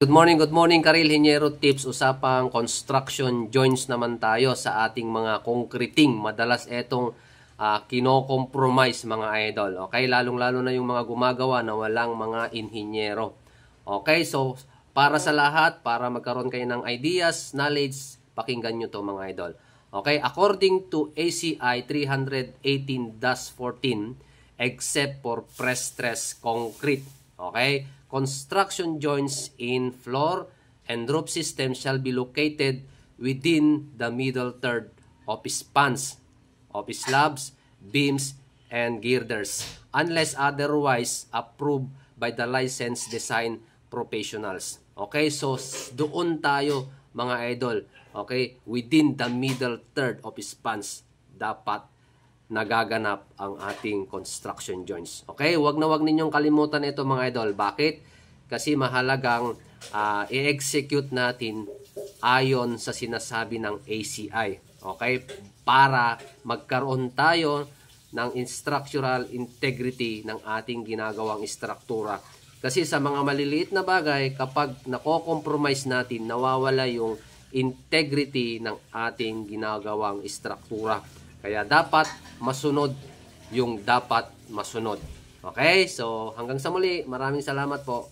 Good morning Karil Hiniero Tips. Usapang construction joints naman tayo sa ating mga concreting. Madalas etong kino-compromise mga idol. Okay, lalong-lalo na yung mga gumagawa na walang mga inhinyero. Okay, so para sa lahat, para magkaroon kayo ng ideas, knowledge, pakinggan nyo to mga idol. Okay, according to ACI 318-14, except for pre-stressed concrete. Okay, construction joints in floor and roof system shall be located within the middle third of spans, office slabs, beams, and girders, unless otherwise approved by the licensed design professionals. Okay, so doon tayo mga idol. Okay, within the middle third of spans dapat nagaganap ang ating construction joints. Okay, wag na wag ninyong kalimutan ito mga idol. Bakit? Kasi mahalagang i-execute natin ayon sa sinasabi ng ACI. Okay, para magkaroon tayo ng structural integrity ng ating ginagawang istruktura. Kasi sa mga maliliit na bagay, kapag nako-compromise natin, nawawala yung integrity ng ating ginagawang istruktura. Kaya dapat masunod yung dapat masunod. Okay? So hanggang sa muli, maraming salamat po.